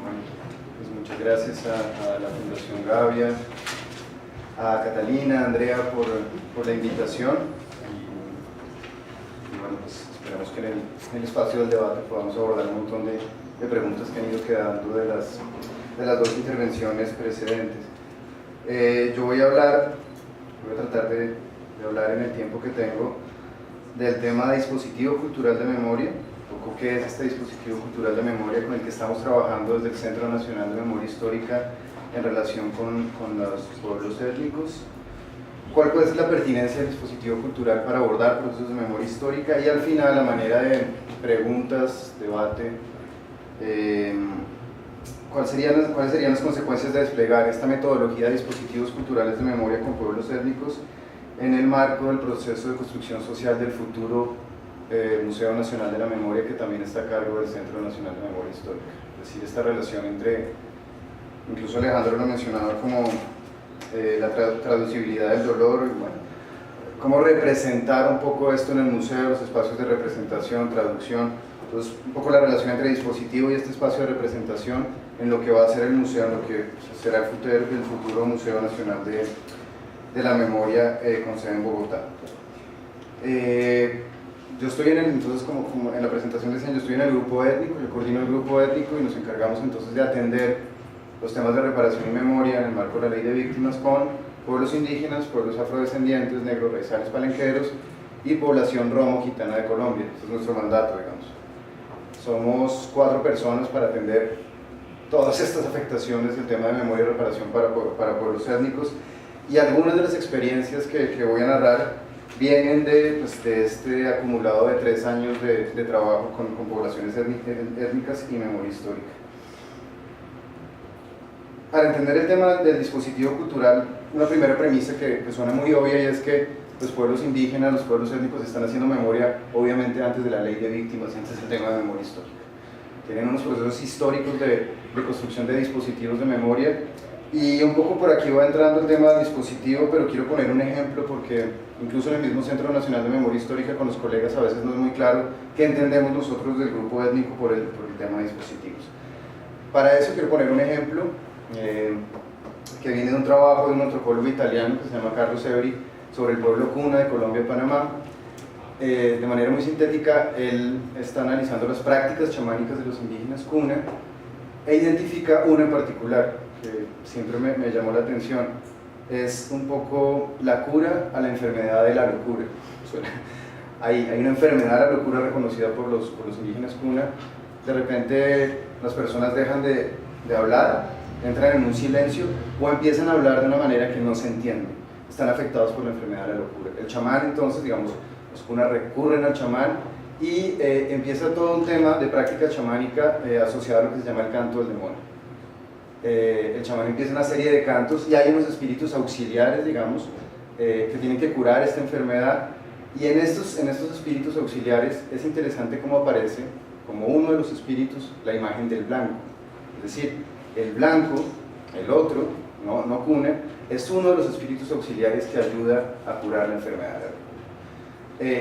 Bueno, pues muchas gracias a la Fundación Gavia, a Catalina, a Andrea por la invitación y bueno, pues esperamos que en el espacio del debate podamos abordar un montón de preguntas que han ido quedando de las dos intervenciones precedentes. Yo voy a tratar de hablar en el tiempo que tengo del tema de dispositivo cultural de memoria, un poco qué es este dispositivo cultural de memoria con el que estamos trabajando desde el Centro Nacional de Memoria Histórica en relación con los pueblos étnicos, cuál puede ser la pertinencia del dispositivo cultural para abordar procesos de memoria histórica y al final, a manera de preguntas, debate, ¿cuáles serían las consecuencias de desplegar esta metodología de dispositivos culturales de memoria con pueblos étnicos en el marco del proceso de construcción social del futuro Museo Nacional de la Memoria, que también está a cargo del Centro Nacional de Memoria Histórica? Es decir, esta relación entre, incluso Alejandro lo mencionaba como la traducibilidad del dolor, y bueno, cómo representar un poco esto en el museo, los espacios de representación, traducción. Entonces, un poco la relación entre dispositivo y este espacio de representación en lo que va a ser el museo, en lo que será el futuro Museo Nacional de la Memoria con sede en Bogotá. Yo estoy entonces como en la presentación decían, yo estoy en el grupo étnico, yo coordino el grupo étnico y nos encargamos entonces de atender los temas de reparación y memoria en el marco de la ley de víctimas con pueblos indígenas, pueblos afrodescendientes, negros, raizales, palenqueros y población romo-gitana de Colombia. Este es nuestro mandato, digamos. Somos 4 personas para atender todas estas afectaciones del tema de memoria y reparación para pueblos étnicos, y algunas de las experiencias que voy a narrar vienen de este acumulado de 3 años de trabajo con poblaciones étnicas y memoria histórica. Para entender el tema del dispositivo cultural, una primera premisa que suena muy obvia, y es que los pueblos indígenas, los pueblos étnicos están haciendo memoria obviamente antes de la ley de víctimas, antes del tema de memoria histórica. Tienen unos procesos históricos de construcción de dispositivos de memoria, y un poco por aquí va entrando el tema del dispositivo, pero quiero poner un ejemplo porque incluso en el mismo Centro Nacional de Memoria Histórica con los colegas a veces no es muy claro qué entendemos nosotros del grupo étnico por el tema de dispositivos. Para eso quiero poner un ejemplo que viene de un trabajo de un antropólogo italiano que se llama Carlo Sebri sobre el pueblo Cuna de Colombia y Panamá. De manera muy sintética, él está analizando las prácticas chamánicas de los indígenas Cuna e identifica una en particular que siempre me llamó la atención. Es un poco la cura a la enfermedad de la locura. Hay una enfermedad de la locura reconocida por los indígenas Cuna. De repente las personas dejan de hablar, entran en un silencio o empiezan a hablar de una manera que no se entiende. Están afectados por la enfermedad de la locura. El chamán, entonces, digamos, los Cuna recurren al chamán y empieza todo un tema de práctica chamánica asociado a lo que se llama el canto del demonio. El chamán empieza una serie de cantos y hay unos espíritus auxiliares, digamos, que tienen que curar esta enfermedad, y en estos espíritus auxiliares es interesante cómo aparece como uno de los espíritus la imagen del blanco. Es decir, el blanco, el otro, no Cuna, es uno de los espíritus auxiliares que ayuda a curar la enfermedad.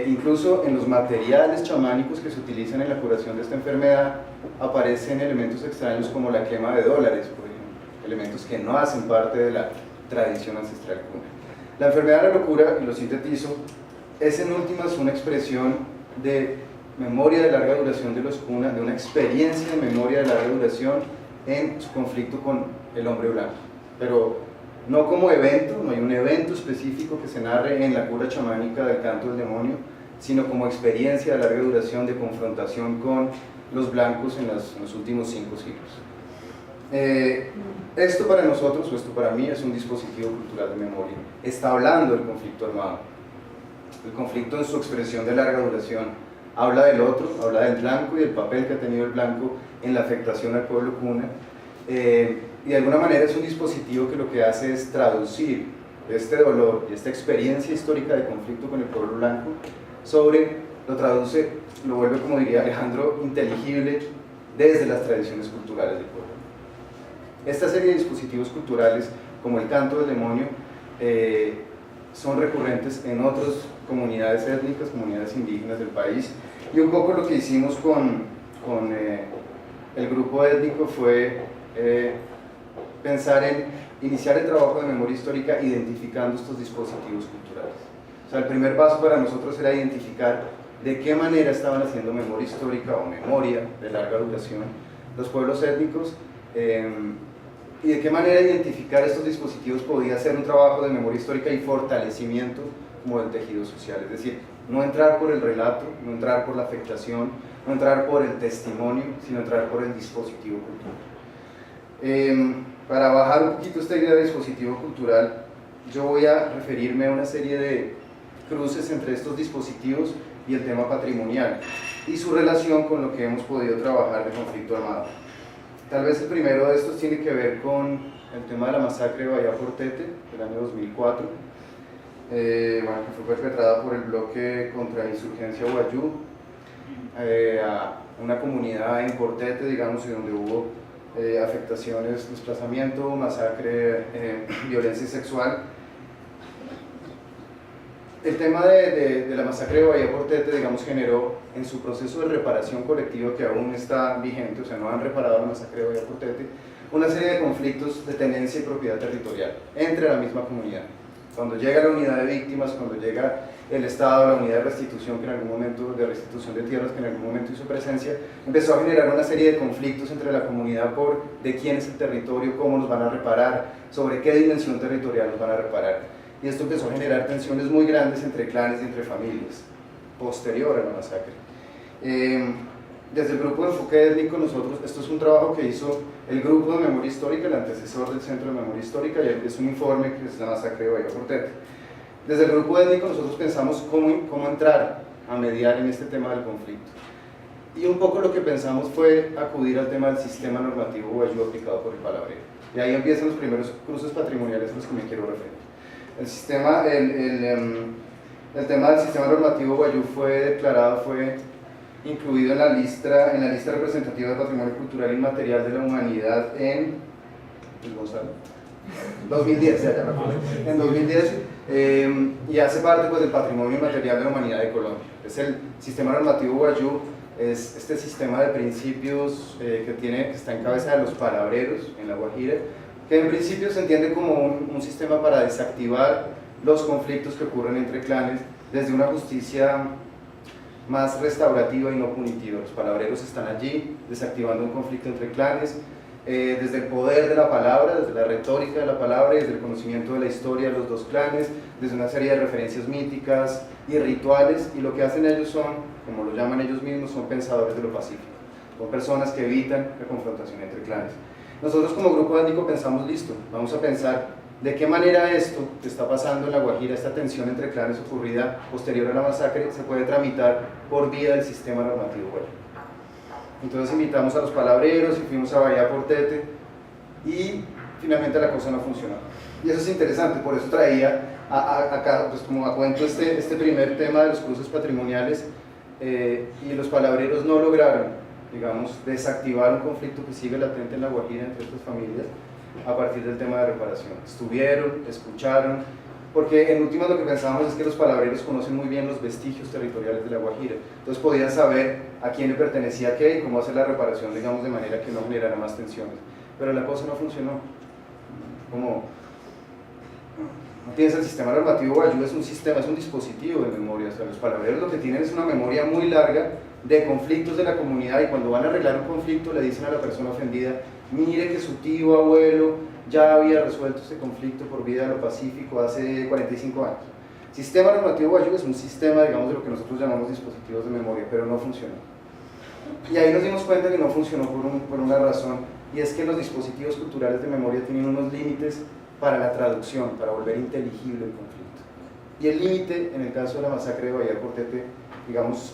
Incluso en los materiales chamánicos que se utilizan en la curación de esta enfermedad aparecen elementos extraños como la quema de dólares, por ejemplo, elementos que no hacen parte de la tradición ancestral Cuna. La enfermedad de la locura, y lo sintetizo, es en últimas una expresión de memoria de larga duración de los Cuna, de una experiencia de memoria de larga duración en su conflicto con el hombre blanco, pero no como evento, no hay un evento específico que se narre en la cura chamánica del canto del demonio, sino como experiencia de larga duración de confrontación con los blancos en los últimos 5 siglos. Esto para nosotros, o esto para mí, es un dispositivo cultural de memoria. Está hablando del conflicto armado, el conflicto en su expresión de larga duración. Habla del otro, habla del blanco y del papel que ha tenido el blanco en la afectación al pueblo Cuna. Y de alguna manera es un dispositivo que lo que hace es traducir este dolor y esta experiencia histórica de conflicto con el pueblo blanco lo traduce, lo vuelve, como diría Alejandro, inteligible desde las tradiciones culturales del pueblo. Esta serie de dispositivos culturales, como el canto del demonio, son recurrentes en otras comunidades étnicas, comunidades indígenas del país, y un poco lo que hicimos con el grupo étnico fue pensar en iniciar el trabajo de memoria histórica identificando estos dispositivos culturales. O sea, el primer paso para nosotros era identificar de qué manera estaban haciendo memoria histórica o memoria de larga duración los pueblos étnicos, y de qué manera identificar estos dispositivos podía ser un trabajo de memoria histórica y fortalecimiento como del tejido social. Es decir, no entrar por el relato, no entrar por la afectación, no entrar por el testimonio, sino entrar por el dispositivo cultural. Para bajar un poquito esta idea de dispositivo cultural, yo voy a referirme a una serie de cruces entre estos dispositivos y el tema patrimonial y su relación con lo que hemos podido trabajar de conflicto armado. Tal vez el primero de estos tiene que ver con el tema de la masacre de Bahía Portete del año 2004, que fue perpetrada por el bloque contra insurgencia Wayuu, a una comunidad en Portete, digamos, y donde hubo afectaciones, desplazamiento, masacre, violencia sexual. El tema de la masacre de Bahía Portete, digamos, generó en su proceso de reparación colectiva, que aún está vigente, o sea, no han reparado la masacre de Bahía Portete, una serie de conflictos de tenencia y propiedad territorial entre la misma comunidad. Cuando llega la unidad de víctimas, cuando llega el Estado, la unidad de restitución, que en algún momento, de restitución de tierras, que en algún momento hizo presencia, empezó a generar una serie de conflictos entre la comunidad por de quién es el territorio, cómo nos van a reparar, sobre qué dimensión territorial nos van a reparar. Y esto empezó a generar tensiones muy grandes entre clanes y entre familias, posterior a la masacre. Desde el grupo de enfoque étnico, nosotros, esto es un trabajo que hizo el grupo de memoria histórica, el antecesor del Centro de Memoria Histórica, y es un informe que es la masacre de Bahía Portete. Desde el grupo étnico nosotros pensamos cómo entrar a mediar en este tema del conflicto. Y un poco lo que pensamos fue acudir al tema del sistema normativo Wayuu aplicado por el palabrero. Y ahí empiezan los primeros cruces patrimoniales a los que me quiero referir. El tema del sistema normativo Wayuu fue incluido en la lista representativa de patrimonio cultural inmaterial de la humanidad en 2010, en 2010, y hace parte, pues, del patrimonio inmaterial de la humanidad de Colombia. Es el sistema normativo Wayuu, es este sistema de principios que está en cabeza de los palabreros en La Guajira, que en principio se entiende como un sistema para desactivar los conflictos que ocurren entre clanes desde una justicia más restaurativa y no punitiva. Los palabreros están allí desactivando un conflicto entre clanes, desde el poder de la palabra, desde la retórica de la palabra y desde el conocimiento de la historia de los dos clanes, desde una serie de referencias míticas y rituales, y lo que hacen ellos son, como lo llaman ellos mismos, son pensadores de lo pacífico, son personas que evitan la confrontación entre clanes. Nosotros como grupo étnico pensamos, listo, vamos a pensar de qué manera esto que está pasando en La Guajira, esta tensión entre clanes ocurrida posterior a la masacre, se puede tramitar por vía del sistema normativo Wayuu. Entonces invitamos a los palabreros y fuimos a Bahía Portete y finalmente la cosa no funcionó. Y eso es interesante, por eso traía acá, pues, como a cuento este primer tema de los cruces patrimoniales, y los palabreros no lograron, digamos, desactivar un conflicto que sigue latente en La Guajira entre estas familias a partir del tema de reparación. Estuvieron, escucharon, porque en últimas lo que pensábamos es que los palabreros conocen muy bien los vestigios territoriales de La Guajira, entonces podían saber a quién le pertenecía qué y cómo hacer la reparación, digamos, de manera que no generara más tensiones. Pero la cosa no funcionó. Como no tienes el sistema normativo Wayuu, es un sistema, es un dispositivo de memoria. O sea, los palabreros lo que tienen es una memoria muy larga de conflictos de la comunidad, y cuando van a arreglar un conflicto le dicen a la persona ofendida: mire que su tío, abuelo, ya había resuelto este conflicto por vía de lo pacífico hace 45 años. Sistema normativo Wayuu es un sistema, digamos, de lo que nosotros llamamos dispositivos de memoria, pero no funcionó. Y ahí nos dimos cuenta que no funcionó por una razón, y es que los dispositivos culturales de memoria tienen unos límites para la traducción, para volver inteligible el conflicto. Y el límite, en el caso de la masacre de Bahía Portete, digamos,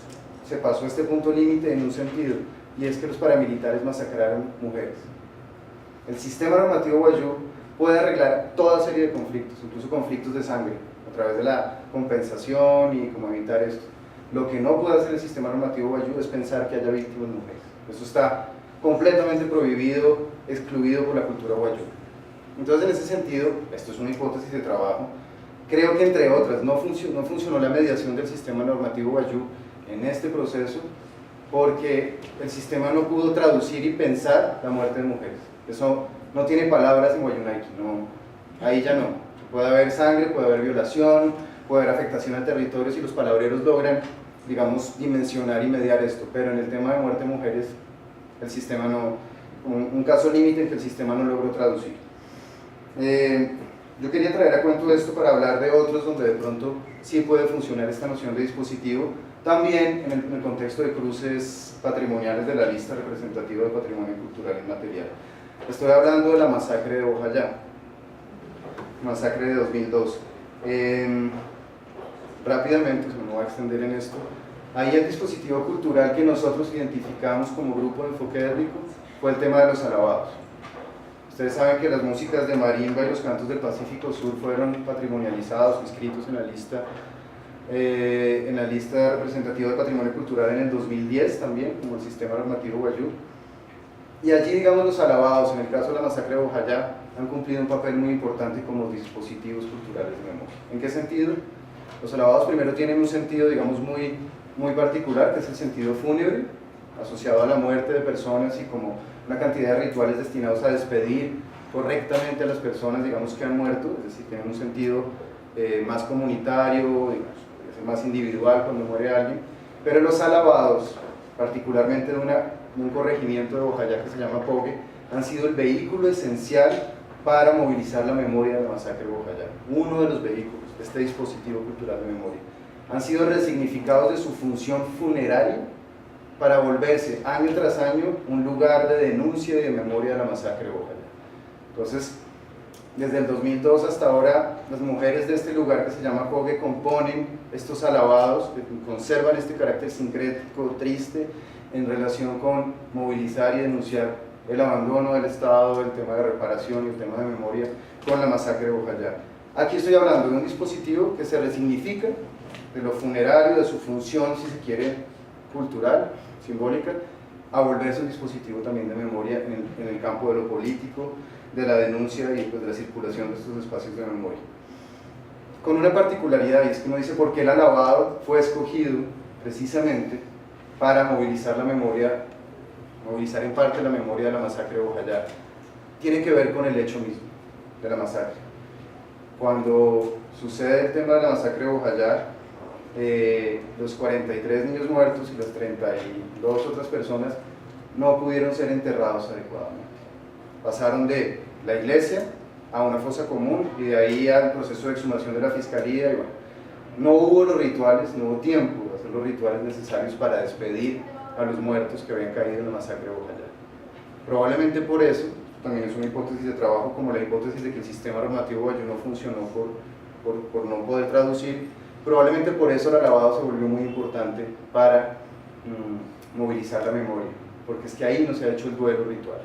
se pasó a este punto límite en un sentido, y es que los paramilitares masacraron mujeres. El sistema normativo Wayuu puede arreglar toda serie de conflictos, incluso conflictos de sangre, a través de la compensación y cómo evitar esto. Lo que no puede hacer el sistema normativo Wayuu es pensar que haya víctimas mujeres. Eso está completamente prohibido, excluido por la cultura Wayuu. Entonces, en ese sentido, esto es una hipótesis de trabajo, creo que entre otras no funcionó la mediación del sistema normativo Wayuu en este proceso, porque el sistema no pudo traducir y pensar la muerte de mujeres. Eso no tiene palabras en Wayunaiki, no, ahí ya no. Puede haber sangre, puede haber violación, puede haber afectación al territorio si los palabreros logran, digamos, dimensionar y mediar esto, pero en el tema de muerte de mujeres, el sistema no, un caso límite en que el sistema no logró traducir. Yo quería traer a cuento esto para hablar de otros donde de pronto sí puede funcionar esta noción de dispositivo, también en el contexto de cruces patrimoniales de la lista representativa de patrimonio cultural inmaterial. Estoy hablando de la masacre de Bojayá, masacre de 2002. Rápidamente, me voy a extender en esto. Ahí el dispositivo cultural que nosotros identificamos como grupo de enfoque étnico fue el tema de los alabados. Ustedes saben que las músicas de marimba y los cantos del Pacífico Sur fueron patrimonializados, inscritos en la lista representativa de patrimonio cultural en el 2010 también, como el sistema normativo Guayú. Y allí, digamos, los alabados, en el caso de la masacre de Bojayá, han cumplido un papel muy importante como dispositivos culturales de memoria. ¿En qué sentido? Los alabados primero tienen un sentido, digamos, muy particular, que es el sentido fúnebre, asociado a la muerte de personas y como una cantidad de rituales destinados a despedir correctamente a las personas, digamos, que han muerto, es decir, tienen un sentido más comunitario, digamos, más individual cuando muere alguien, pero los alabados, particularmente de un corregimiento de Bojayá que se llama Pogue, han sido el vehículo esencial para movilizar la memoria de la masacre de Bojayá, uno de los vehículos de este dispositivo cultural de memoria. Han sido resignificados de su función funeraria para volverse año tras año un lugar de denuncia y de memoria de la masacre de Bojayá. Entonces, desde el 2002 hasta ahora, las mujeres de este lugar que se llama Pogue componen estos alabados que conservan este carácter sincrético, triste, en relación con movilizar y denunciar el abandono del Estado, el tema de reparación y el tema de memoria con la masacre de Bojayá. Aquí estoy hablando de un dispositivo que se resignifica de lo funerario, de su función, si se quiere, cultural, simbólica, a volverse un dispositivo también de memoria en el campo de lo político, de la denuncia y pues, de la circulación de estos espacios de memoria. Con una particularidad, y es que uno dice por qué el alabado fue escogido precisamente para movilizar la memoria, movilizar en parte la memoria de la masacre de Bojayá. Tiene que ver con el hecho mismo de la masacre. Cuando sucede el tema de la masacre de Bojayá, los 43 niños muertos y las 32 otras personas no pudieron ser enterrados adecuadamente. Pasaron de la iglesia a una fosa común y de ahí al proceso de exhumación de la fiscalía y bueno, no hubo los rituales, no hubo tiempo de hacer los rituales necesarios para despedir a los muertos que habían caído en la masacre de Bojayá. Probablemente por eso, también es una hipótesis de trabajo, como la hipótesis de que el sistema normativo Guayú no funcionó por no poder traducir. Probablemente por eso el alabado se volvió muy importante para movilizar la memoria, porque es que ahí no se ha hecho el duelo ritual.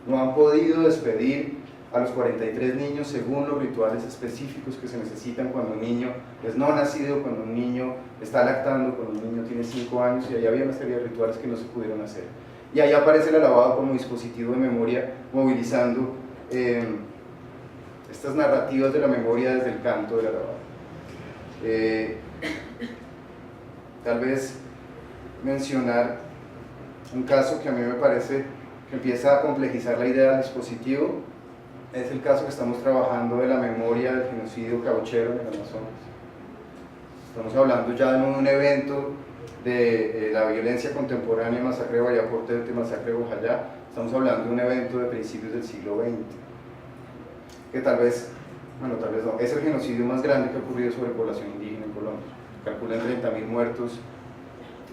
No han podido despedir a los 43 niños según los rituales específicos que se necesitan cuando un niño es no nacido, cuando un niño está lactando, cuando un niño tiene 5 años, y ahí había una serie de rituales que no se pudieron hacer. Y ahí aparece el alabado como dispositivo de memoria, movilizando estas narrativas de la memoria desde el canto del alabado. Tal vez mencionar un caso que a mí me parece que empieza a complejizar la idea del dispositivo, es el caso que estamos trabajando de la memoria del genocidio cauchero en el Amazonas. Estamos hablando ya de un evento de la violencia contemporánea, masacre de Vallaporte, masacre de Bojayá. Estamos hablando de un evento de principios del siglo XX, que tal vez no, es el genocidio más grande que ha ocurrido sobre población indígena en Colombia. Calculan 30.000 muertos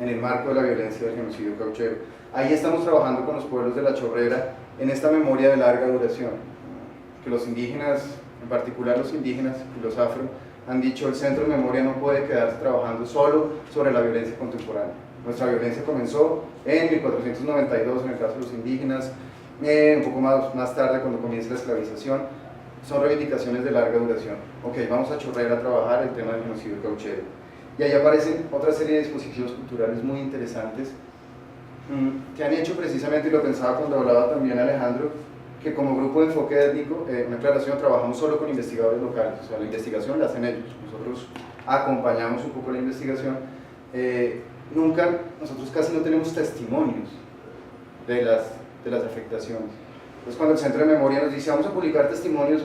en el marco de la violencia del genocidio cauchero. Ahí estamos trabajando con los pueblos de la Chorrera en esta memoria de larga duración, que los indígenas, en particular los indígenas y los afro, han dicho: el Centro de Memoria no puede quedarse trabajando solo sobre la violencia contemporánea. Nuestra violencia comenzó en 1492 en el caso de los indígenas, un poco más tarde cuando comienza la esclavización. Son reivindicaciones de larga duración. Ok, vamos a Chorrera a trabajar el tema del genocidio cauchero. Y ahí aparecen otra serie de dispositivos culturales muy interesantes que han hecho precisamente, y lo pensaba cuando hablaba también Alejandro, que como grupo de enfoque étnico, una aclaración, trabajamos solo con investigadores locales, o sea, la investigación la hacen ellos, nosotros acompañamos un poco la investigación, nosotros casi no tenemos testimonios de las afectaciones. Entonces cuando el Centro de Memoria nos dice vamos a publicar testimonios,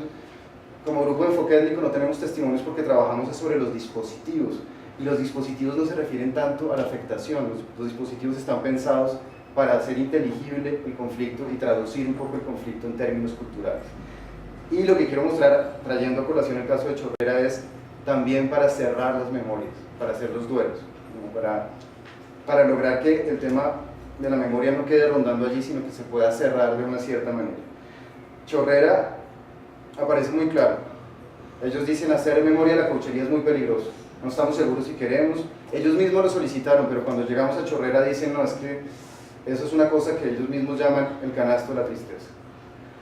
como grupo de enfoque étnico no tenemos testimonios porque trabajamos sobre los dispositivos, y los dispositivos no se refieren tanto a la afectación, los dispositivos están pensados para hacer inteligible el conflicto y traducir un poco el conflicto en términos culturales. Y lo que quiero mostrar, trayendo a colación el caso de Chorrera, es también para cerrar las memorias, para hacer los duelos, ¿no? para lograr que el tema de la memoria no quede rondando allí, sino que se pueda cerrar de una cierta manera. Chorrera aparece muy claro. Ellos dicen hacer memoria de la cauchería es muy peligroso, no estamos seguros si queremos. Ellos mismos lo solicitaron, pero cuando llegamos a Chorrera dicen no, es que eso es una cosa que ellos mismos llaman el canasto de la tristeza.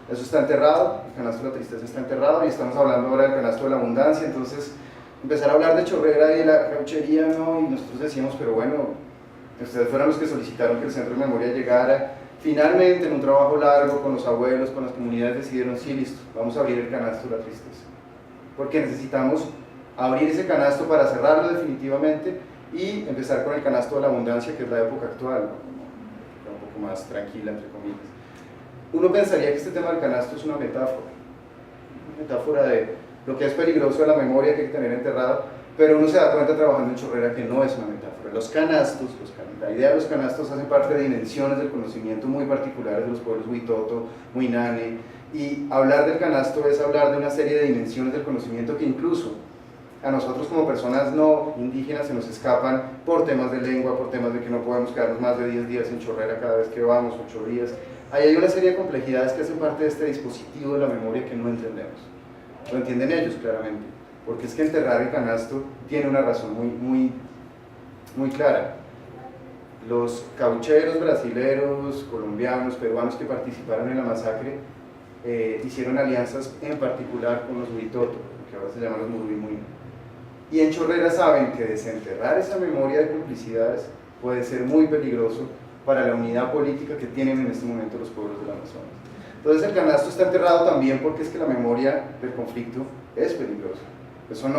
Eso está enterrado, el canasto de la tristeza está enterrado, y estamos hablando ahora del canasto de la abundancia. Entonces empezar a hablar de Chorrera y de la cauchería, ¿no? Y nosotros decíamos, pero bueno, ustedes fueron los que solicitaron que el Centro de Memoria llegara. Finalmente, en un trabajo largo con los abuelos, con las comunidades, decidieron, sí, listo, vamos a abrir el canasto de la tristeza, porque necesitamos abrir ese canasto para cerrarlo definitivamente y empezar con el canasto de la abundancia, que es la época actual, ¿no? Un poco más tranquila, entre comillas. Uno pensaría que este tema del canasto es una metáfora de lo que es peligroso de la memoria que hay que tener enterrado, pero uno se da cuenta trabajando en Chorrera que no es una metáfora. Los canastos, la idea de los canastos hace parte de dimensiones del conocimiento muy particulares de los pueblos Huitoto, Huinane, y hablar del canasto es hablar de una serie de dimensiones del conocimiento que incluso a nosotros como personas no indígenas se nos escapan por temas de lengua, por temas de que no podemos quedarnos más de 10 días en Chorrera cada vez que vamos, 8 días. Ahí hay una serie de complejidades que hacen parte de este dispositivo de la memoria que no entendemos. Lo entienden ellos claramente, porque es que enterrar el canasto tiene una razón muy clara. Los caucheros brasileros, colombianos, peruanos que participaron en la masacre hicieron alianzas en particular con los Huitoto, que ahora se llaman los Murubimuyna. Y en Chorrera saben que desenterrar esa memoria de complicidades puede ser muy peligroso para la unidad política que tienen en este momento los pueblos del Amazonas. Entonces el canasto está enterrado también porque es que la memoria del conflicto es peligrosa. Eso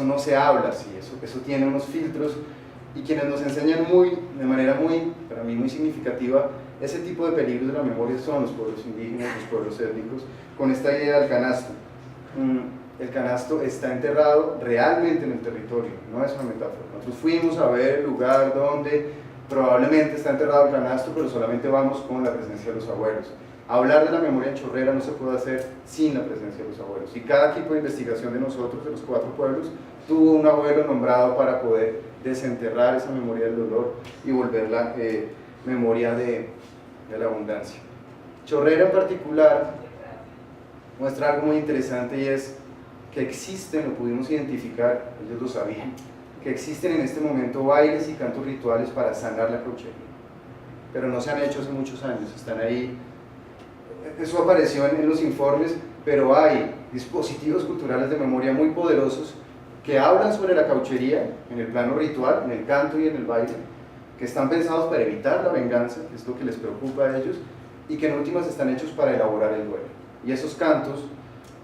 no se habla así, eso tiene unos filtros, y quienes nos enseñan de manera para mí muy significativa, ese tipo de peligros de la memoria son los pueblos indígenas, los pueblos étnicos, con esta idea del canasto. El canasto está enterrado realmente en el territorio, no es una metáfora. Nosotros fuimos a ver el lugar donde probablemente está enterrado el canasto, pero solamente vamos con la presencia de los abuelos. Hablar de la memoria en Chorrera no se puede hacer sin la presencia de los abuelos, y cada equipo de investigación de nosotros, de los 4 pueblos, tuvo un abuelo nombrado para poder desenterrar esa memoria del dolor y volverla memoria de la abundancia. Chorrera en particular muestra algo muy interesante, y es que existen, lo pudimos identificar, ellos lo sabían, que existen en este momento bailes y cantos rituales para sanar la cauchería, pero no se han hecho hace muchos años, están ahí. Eso apareció en los informes, pero hay dispositivos culturales de memoria muy poderosos que hablan sobre la cauchería en el plano ritual, en el canto y en el baile, que están pensados para evitar la venganza, que es lo que les preocupa a ellos, y que en últimas están hechos para elaborar el duelo. Y esos cantos,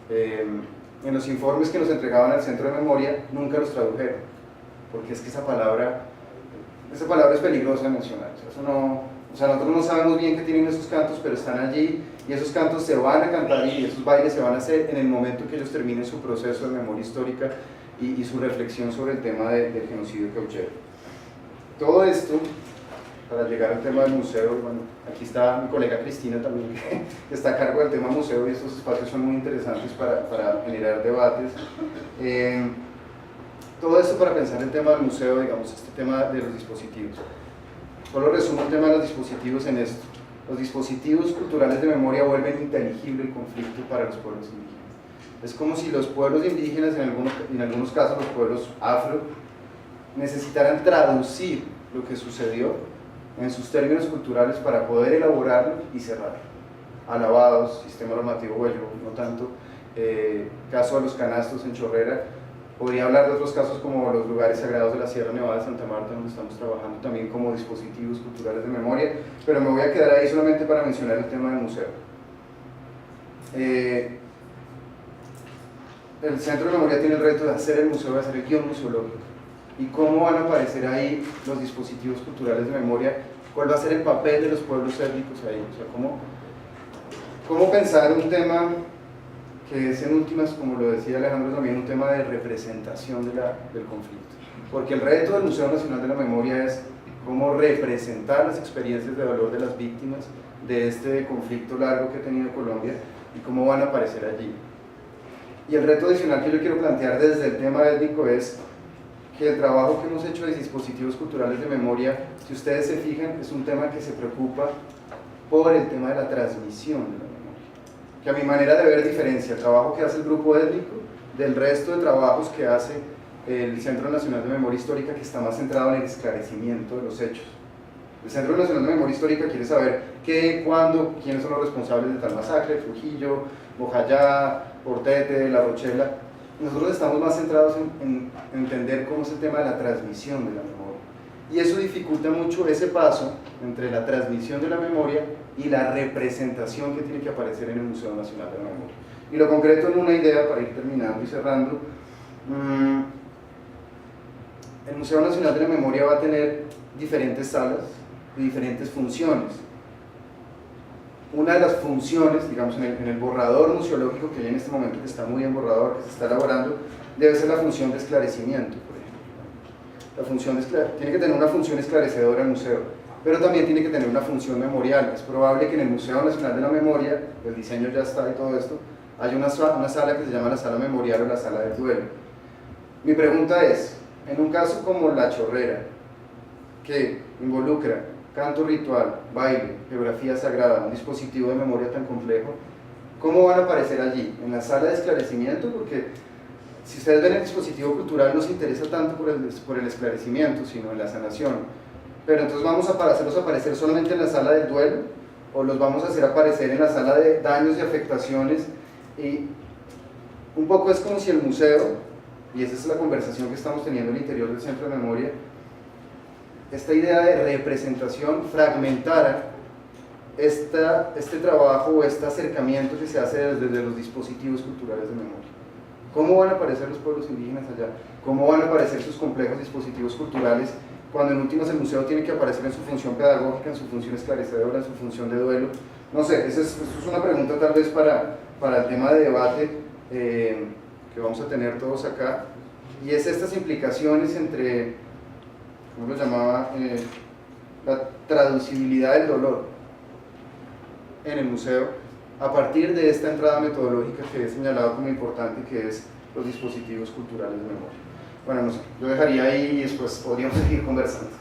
en los informes que nos entregaban al Centro de Memoria, nunca los tradujeron, porque es que esa palabra es peligrosa de mencionar. Nosotros no sabemos bien qué tienen esos cantos, pero están allí, y esos cantos se van a cantar y esos bailes se van a hacer en el momento que ellos terminen su proceso de memoria histórica y su reflexión sobre el tema del genocidio cauchero. Todo esto, para llegar al tema del museo, bueno, aquí está mi colega Cristina también, que está a cargo del tema museo, y estos espacios son muy interesantes para generar debates. Todo esto para pensar el tema del museo, digamos, este tema de los dispositivos. Solo resumo el tema de los dispositivos en esto. Los dispositivos culturales de memoria vuelven inteligible el conflicto para los pueblos indígenas. Es como si los pueblos indígenas, en algunos casos los pueblos afro, necesitaran traducir lo que sucedió en sus términos culturales para poder elaborarlo y cerrarlo. Alabados, sistema normativo huello, no tanto. Caso de los canastos en Chorrera. Podría hablar de otros casos como los lugares sagrados de la Sierra Nevada de Santa Marta, donde estamos trabajando también como dispositivos culturales de memoria, pero me voy a quedar ahí solamente para mencionar el tema del museo. El Centro de Memoria tiene el reto de hacer el museo, de hacer el guión museológico. y cómo van a aparecer ahí los dispositivos culturales de memoria, cuál va a ser el papel de los pueblos étnicos ahí, o sea, cómo pensar un tema que es en últimas, como lo decía Alejandro también, un tema de representación del conflicto, porque el reto del Museo Nacional de la Memoria es cómo representar las experiencias de dolor de las víctimas de este conflicto largo que ha tenido Colombia y cómo van a aparecer allí. Y el reto adicional que yo quiero plantear desde el tema étnico es que el trabajo que hemos hecho de dispositivos culturales de memoria, si ustedes se fijan, es un tema que se preocupa por el tema de la transmisión de la memoria, que a mi manera de ver diferencia el trabajo que hace el grupo étnico del resto de trabajos que hace el Centro Nacional de Memoria Histórica, que está más centrado en el esclarecimiento de los hechos. El Centro Nacional de Memoria Histórica quiere saber qué, cuándo, quiénes son los responsables de tal masacre, Trujillo, Bojayá, Portete, La Rochela. Nosotros estamos más centrados en entender cómo es el tema de la transmisión de la memoria. Y eso dificulta mucho ese paso entre la transmisión de la memoria y la representación que tiene que aparecer en el Museo Nacional de la Memoria. Y lo concreto en una idea para ir terminando y cerrando. El Museo Nacional de la Memoria va a tener diferentes salas de diferentes funciones. Una de las funciones, digamos, en el borrador museológico que hay en este momento, que está muy en borrador, que se está elaborando, debe ser la función de esclarecimiento, por ejemplo. La función tiene que tener una función esclarecedora el museo, pero también tiene que tener una función memorial. Es probable que en el Museo Nacional de la Memoria, el diseño ya está y todo esto, haya una sala que se llama la sala memorial o la sala del duelo. Mi pregunta es, en un caso como La Chorrera, que involucra canto ritual, baile, geografía sagrada, un dispositivo de memoria tan complejo, ¿cómo van a aparecer allí? ¿En la sala de esclarecimiento? Porque si ustedes ven el dispositivo cultural no se interesa tanto por el esclarecimiento, sino en la sanación. Pero entonces vamos a hacerlos aparecer solamente en la sala del duelo, o los vamos a hacer aparecer en la sala de daños y afectaciones, y un poco es como si el museo, y esa es la conversación que estamos teniendo en el interior del Centro de Memoria, esta idea de representación fragmentara este trabajo o este acercamiento que se hace desde los dispositivos culturales de memoria. ¿Cómo van a aparecer los pueblos indígenas allá? ¿Cómo van a aparecer sus complejos dispositivos culturales cuando en últimas el museo tiene que aparecer en su función pedagógica, en su función esclarecedora, en su función de duelo? No sé, eso es una pregunta tal vez para el tema de debate que vamos a tener todos acá, y es estas implicaciones entre, ¿cómo lo llamaba? La traducibilidad del dolor en el museo a partir de esta entrada metodológica que he señalado como importante, que es los dispositivos culturales de memoria. Bueno, no sé, yo dejaría ahí y después podríamos seguir conversando.